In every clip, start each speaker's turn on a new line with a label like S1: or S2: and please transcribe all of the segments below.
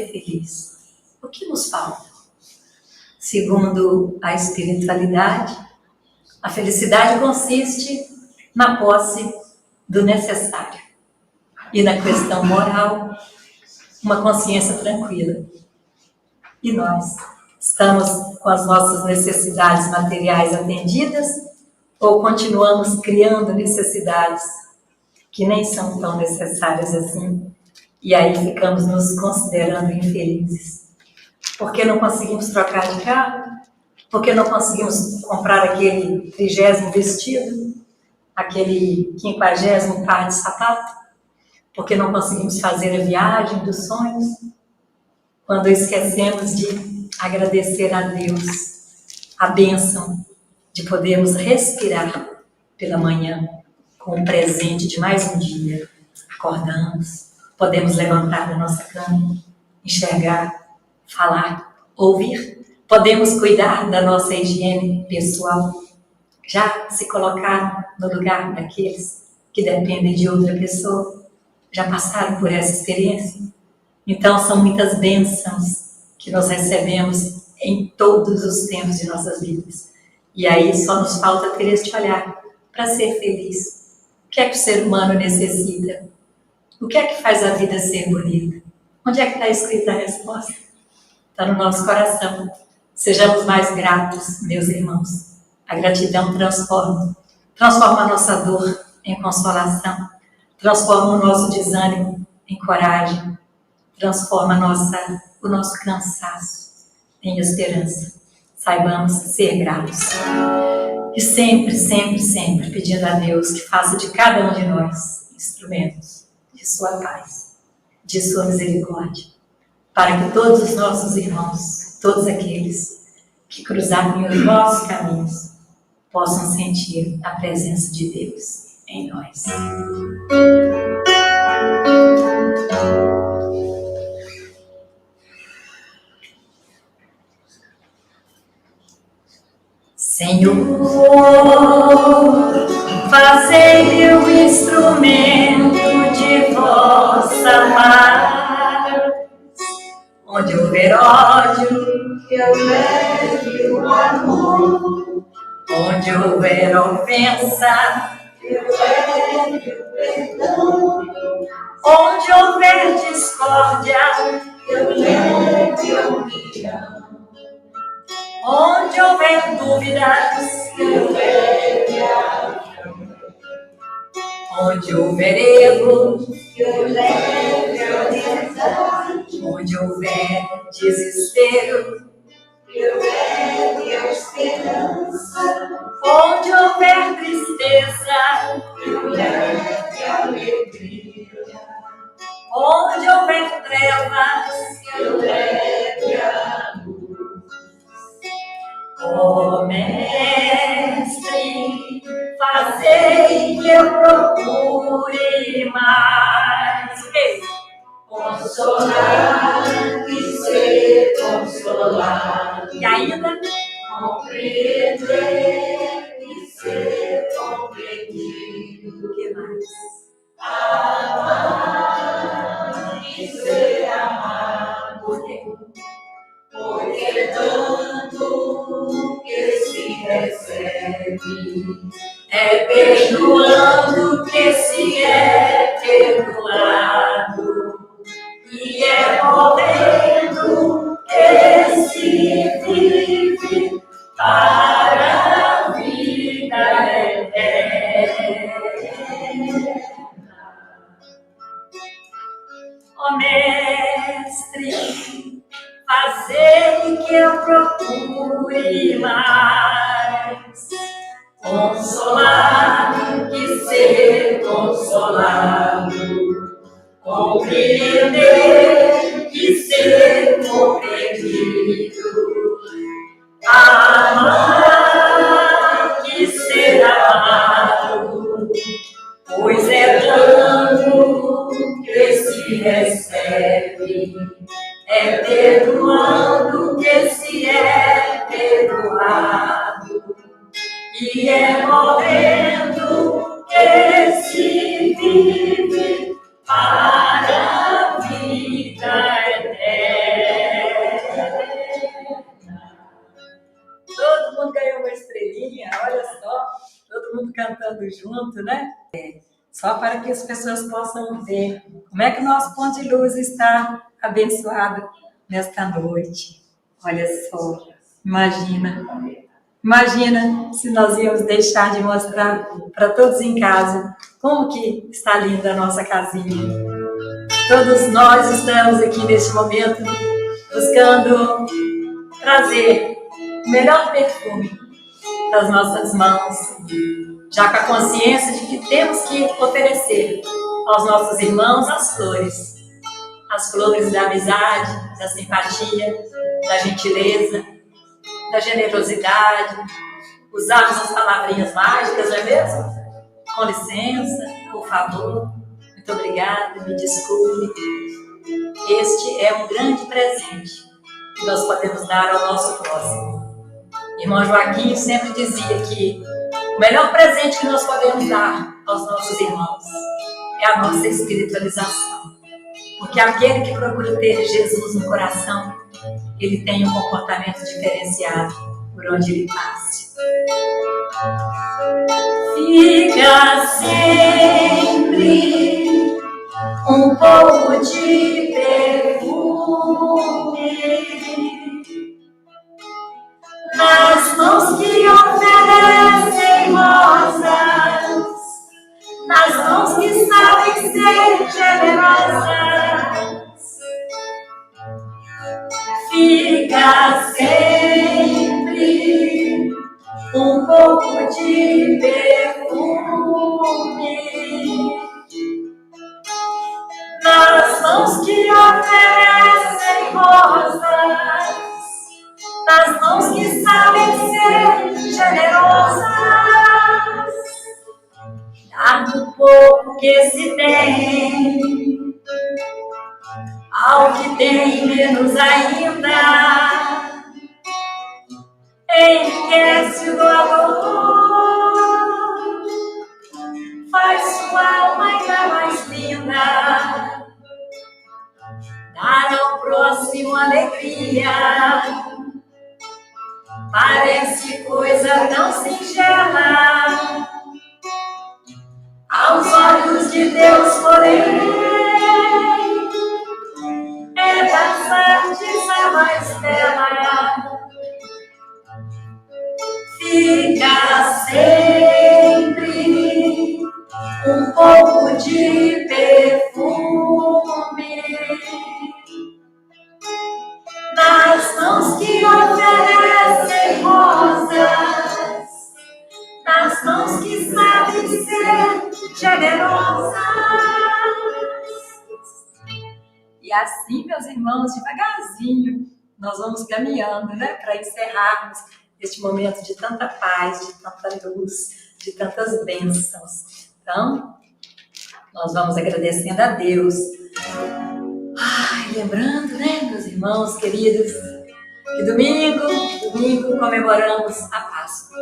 S1: ser feliz? O que nos falta? Segundo a espiritualidade, a felicidade consiste na posse do necessário e na questão moral, uma consciência tranquila. E nós estamos com as nossas necessidades materiais atendidas ou continuamos criando necessidades que nem são tão necessárias assim e aí ficamos nos considerando infelizes? Porque não conseguimos trocar de carro? Porque não conseguimos comprar aquele 30º vestido? Aquele 50º par de sapato? Porque não conseguimos fazer a viagem dos sonhos? Quando esquecemos de agradecer a Deus a bênção de podermos respirar pela manhã com o presente de mais um dia. Acordamos, podemos levantar da nossa cama, enxergar, falar, ouvir. Podemos cuidar da nossa higiene pessoal. Já se colocaram no lugar daqueles que dependem de outra pessoa? Já passaram por essa experiência? Então, são muitas bênçãos que nós recebemos em todos os tempos de nossas vidas. E aí só nos falta ter este olhar para ser feliz. O que é que o ser humano necessita? O que é que faz a vida ser bonita? Onde é que está escrita a resposta? Está no nosso coração. Sejamos mais gratos, meus irmãos. A gratidão transforma a nossa dor em consolação, transforma o nosso desânimo em coragem, transforma o nosso cansaço em esperança. Saibamos ser gratos. E sempre, sempre, sempre pedindo a Deus que faça de cada um de nós instrumentos de sua paz, de sua misericórdia, para que todos os nossos irmãos, todos aqueles que cruzarem os nossos caminhos, possam sentir a presença de Deus em nós. Senhor, fazei o instrumento de vossa paz. Onde houver ódio, que eu leve o amor. Onde houver ofensa, que eu leve o perdão. Onde houver discórdia, que eu leve a união. Onde houver dúvidas, que eu leve a fé. Onde houver erro, que eu leve a verdade. Onde houver desespero, que eu leve a esperança. Onde houver tristeza, que eu leve a alegria. Onde houver trevas, que eu leve a luz. Ó Mestre, fazei que eu procure mais consolar e ser consolado. E ainda compreender e ser compreendido. O que mais? Amar e ser amado. Por quê? Porque tanto que se recebe, é perdoando que se é perdoado, e é morrendo que se vive para a vida eterna. Ó Mestre, fazei que eu procure mais consolar que ser consolado, compreender que ser compreendido, amar que ser amado, pois é dando que se recebe, é perdoando que se é perdoado, e é morrendo que se vive para a vida eterna. cantando junto, né? Só para que as pessoas possam ver como é que o nosso ponto de luz está abençoado nesta noite. Olha só, imagina se nós íamos deixar de mostrar para todos em casa como que está linda a nossa casinha. Todos nós estamos aqui neste momento buscando trazer o melhor perfume das nossas mãos, já com a consciência de que temos que oferecer aos nossos irmãos as flores da amizade, da simpatia, da gentileza, da generosidade, usarmos as palavrinhas mágicas, não é mesmo? Com licença, por favor, muito obrigada, me desculpe. Este é um grande presente que nós podemos dar ao nosso próximo. Irmão Joaquim sempre dizia que o melhor presente que nós podemos dar aos nossos irmãos é a nossa espiritualização. Porque aquele que procura ter Jesus no coração, ele tem um comportamento diferenciado por onde ele passe. Fica sempre um pouco de perfume nas mãos que oferecem rosas, nas mãos que sabem ser generosas. Fica sempre um pouco de perfume nas mãos que oferecem rosas, nas mãos que sabem ser generosas. Dá do pouco que se tem ao que tem menos ainda, enriquece o doador, faz sua alma ainda mais linda, dar ao próximo alegria. Parece coisa tão singela aos olhos de Deus, porém é das artes a mais bela. Fica sempre um pouco de perfume nas mãos que oferecem rosas, nas mãos que sabem ser generosas. E assim, meus irmãos, devagarzinho, nós vamos caminhando, né, para encerrarmos este momento de tanta paz, de tanta luz, de tantas bênçãos. Então, nós vamos agradecendo a Deus. Lembrando, né, meus irmãos queridos, que domingo comemoramos a Páscoa.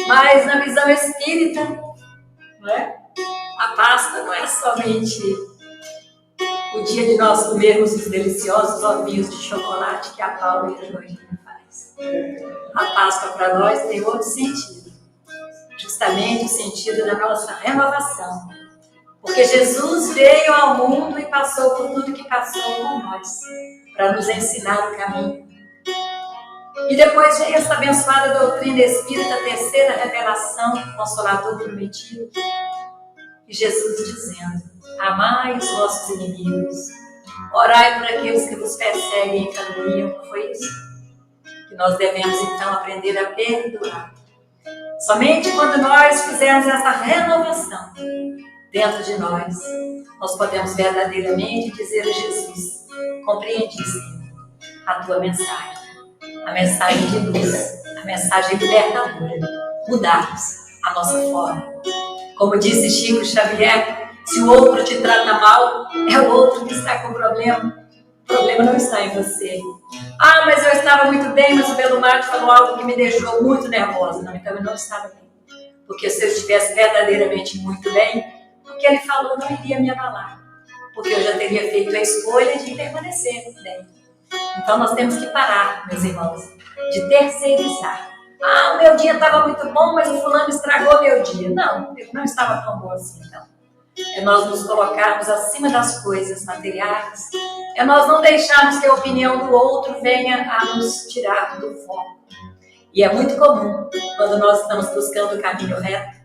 S1: Mas na visão espírita, não é? A Páscoa não é somente o dia de nós comermos os deliciosos ovinhos de chocolate que a Paula e a Joaninha faz. A Páscoa para nós tem outro sentido, justamente o sentido da nossa renovação. Porque Jesus veio ao mundo e passou por tudo que passou por nós, para nos ensinar o caminho. E depois veio essa abençoada doutrina espírita, a terceira revelação, Consolador prometido. E Jesus dizendo: amai os vossos inimigos, orai por aqueles que vos perseguem e caluniam. Não foi isso? Que nós devemos então aprender a perdoar. Somente quando nós fizermos essa renovação dentro de nós podemos verdadeiramente dizer a Jesus: compreendi, Senhor, a tua mensagem, a mensagem de luz, a mensagem libertadora, mudarmos a nossa forma. Como disse Chico Xavier, se o outro te trata mal, é o outro que está com problema. O problema não está em você. Mas eu estava muito bem, mas o Belumar falou algo que me deixou muito nervosa. Não, então eu não estava bem. Porque se eu estivesse verdadeiramente muito bem, o que ele falou não iria me abalar. Porque eu já teria feito a escolha de permanecer bem. Então nós temos que parar, meus irmãos, de terceirizar Ah, o meu dia estava muito bom, mas o fulano estragou meu dia. Não, ele não estava tão bom assim, não. É nós nos colocarmos acima das coisas materiais. É nós não deixarmos que a opinião do outro venha a nos tirar do foco. E é muito comum, quando nós estamos buscando o caminho reto,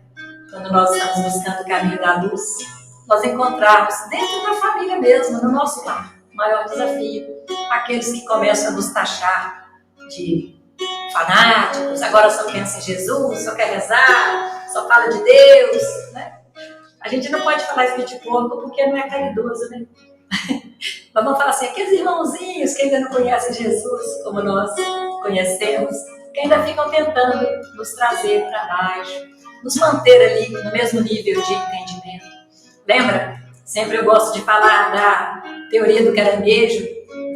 S1: quando nós estamos buscando o caminho da luz, nós encontrarmos dentro da família mesmo, no nosso lar, o maior desafio, aqueles que começam a nos taxar de fanáticos, agora só pensa em Jesus, só quer rezar, só fala de Deus, né? A gente não pode falar isso de porco porque não é caridoso, né? Mas vamos falar assim, aqueles irmãozinhos que ainda não conhecem Jesus como nós conhecemos, que ainda ficam tentando nos trazer para baixo, nos manter ali no mesmo nível de entendimento. Lembra? Sempre eu gosto de falar da teoria do caranguejo.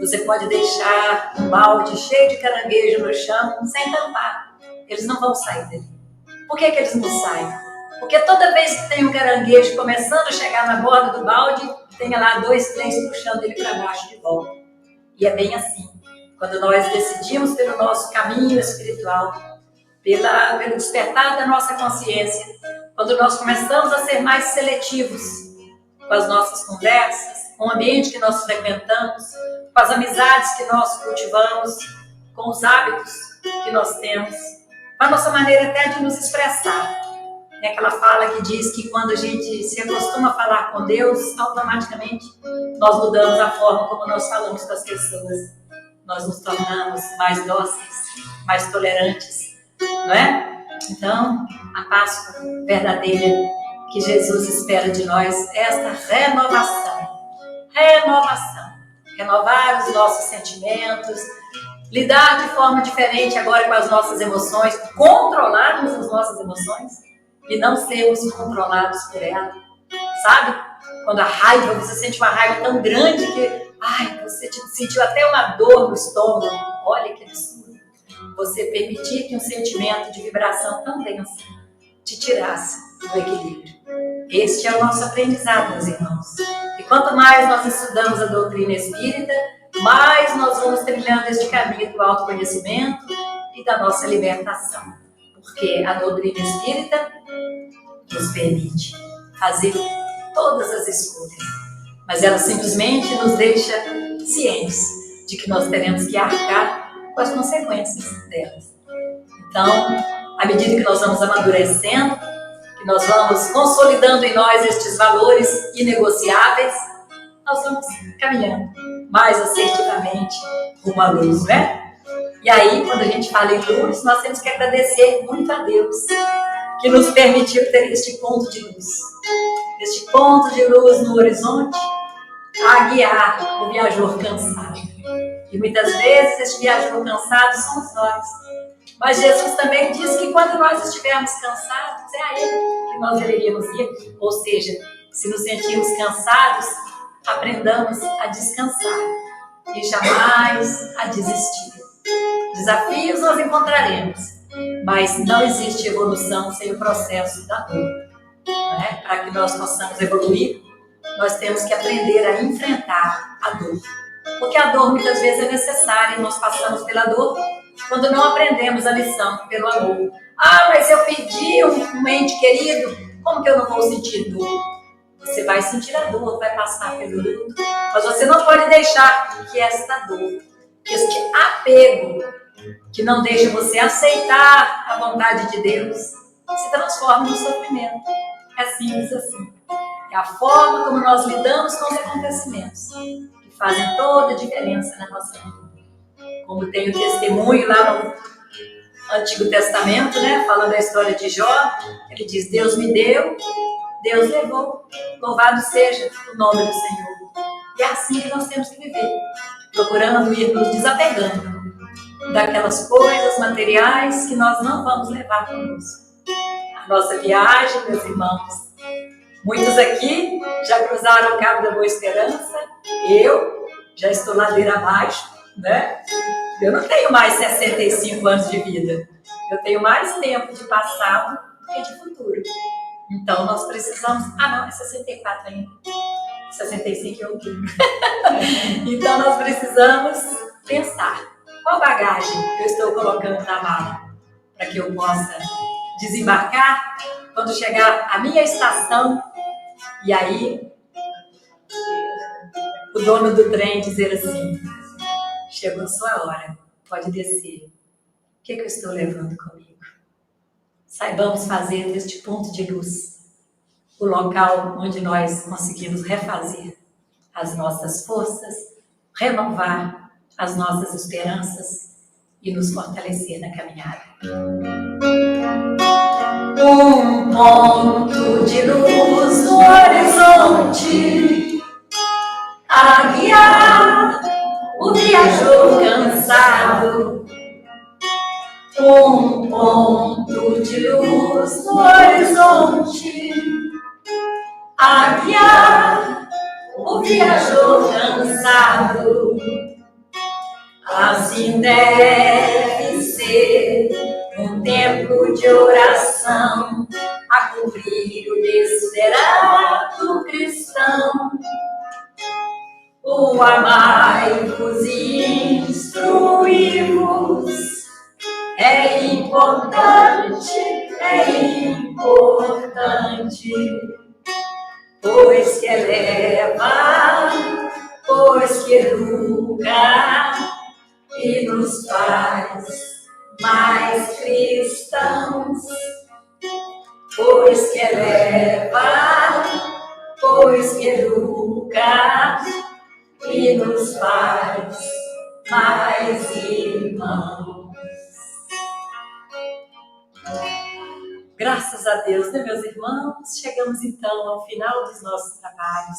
S1: Você pode deixar um balde cheio de caranguejo no chão sem tampar. Eles não vão sair dali. Por que eles não saem? Porque toda vez que tem um caranguejo começando a chegar na borda do balde, tem lá 2, 3 puxando ele para baixo de volta. E é bem assim. Quando nós decidimos pelo nosso caminho espiritual, pelo despertar da nossa consciência, quando nós começamos a ser mais seletivos com as nossas conversas, com o ambiente que nós frequentamos, com as amizades que nós cultivamos, com os hábitos que nós temos, com a nossa maneira até de nos expressar. É aquela fala que diz que quando a gente se acostuma a falar com Deus, automaticamente nós mudamos a forma como nós falamos com as pessoas. Nós nos tornamos mais dóceis, mais tolerantes, não é? Então, a Páscoa verdadeira que Jesus espera de nós é esta renovação. Renovação. Renovar os nossos sentimentos, lidar de forma diferente agora com as nossas emoções, controlarmos as nossas emoções e não sermos controlados por ela. Sabe? Quando a raiva, você sente uma raiva tão grande que você sentiu até uma dor no estômago. Olha que absurdo. Você permitir que um sentimento de vibração tão densa te tirasse do equilíbrio. Este é o nosso aprendizado, meus irmãos. E quanto mais nós estudamos a doutrina espírita, mais nós vamos trilhando este caminho do autoconhecimento e da nossa libertação. Porque a doutrina espírita nos permite fazer todas as escolhas, mas ela simplesmente nos deixa cientes de que nós teremos que arcar com as consequências delas. Então, à medida que nós vamos amadurecendo, que nós vamos consolidando em nós estes valores inegociáveis, nós vamos caminhando mais assertivamente rumo à luz, né? E aí, quando a gente fala em luz, nós temos que agradecer muito a Deus que nos permitiu ter este ponto de luz. Este ponto de luz no horizonte a guiar o viajor cansado. E muitas vezes este viajor cansado somos nós. Mas Jesus também diz que quando nós estivermos cansados, é a Ele que nós deveríamos ir. Ou seja, se nos sentirmos cansados, aprendamos a descansar e jamais a desistir. Desafios nós encontraremos, mas não existe evolução sem o processo da dor. Né? Para que nós possamos evoluir, nós temos que aprender a enfrentar a dor. Porque a dor muitas vezes é necessária e nós passamos pela dor quando não aprendemos a lição pelo amor. Ah, mas eu perdi um ente querido, como que eu não vou sentir dor? Você vai sentir a dor, vai passar pelo luto, mas você não pode deixar que esta dor, que este apego, que não deixa você aceitar a vontade de Deus, se transforme no sofrimento. É simples assim. É a forma como nós lidamos com os acontecimentos que fazem toda a diferença na nossa vida. Como tem o testemunho lá no Antigo Testamento, né, falando a história de Jó, ele diz: Deus me deu, Deus levou, louvado seja o nome do Senhor. E é assim que nós temos que viver, procurando ir nos desapegando daquelas coisas materiais que nós não vamos levar conosco. A nossa viagem, meus irmãos, muitos aqui já cruzaram o Cabo da Boa Esperança, eu já estou ladeira abaixo, né? Eu não tenho mais 65 anos de vida, eu tenho mais tempo de passado do que de futuro. Então nós precisamos... não, é 64 ainda. 65 é outubro. Então nós precisamos pensar: qual bagagem eu estou colocando na mala? para que eu possa desembarcar quando chegar a minha estação. E aí, o dono do trem dizer assim: chegou sua hora, pode descer. O que eu estou levando comigo? Saibamos fazer deste ponto de luz o local onde nós conseguimos refazer as nossas forças, renovar as nossas esperanças e nos fortalecer na caminhada. Um ponto de luz no horizonte a guiar o viajor cansado. Um ponto de luz no horizonte a guiar o viajor cansado. Assim deve ser um tempo de oração a cumprir o desiderato cristão. O amai-vos e instruí-vos é importante, pois que eleva, pois que educa e nos faz mais cristãos. Pois que eleva, pois que educa e nos faz mais irmãos. Graças a Deus, né, meus irmãos? Chegamos então ao final dos nossos trabalhos.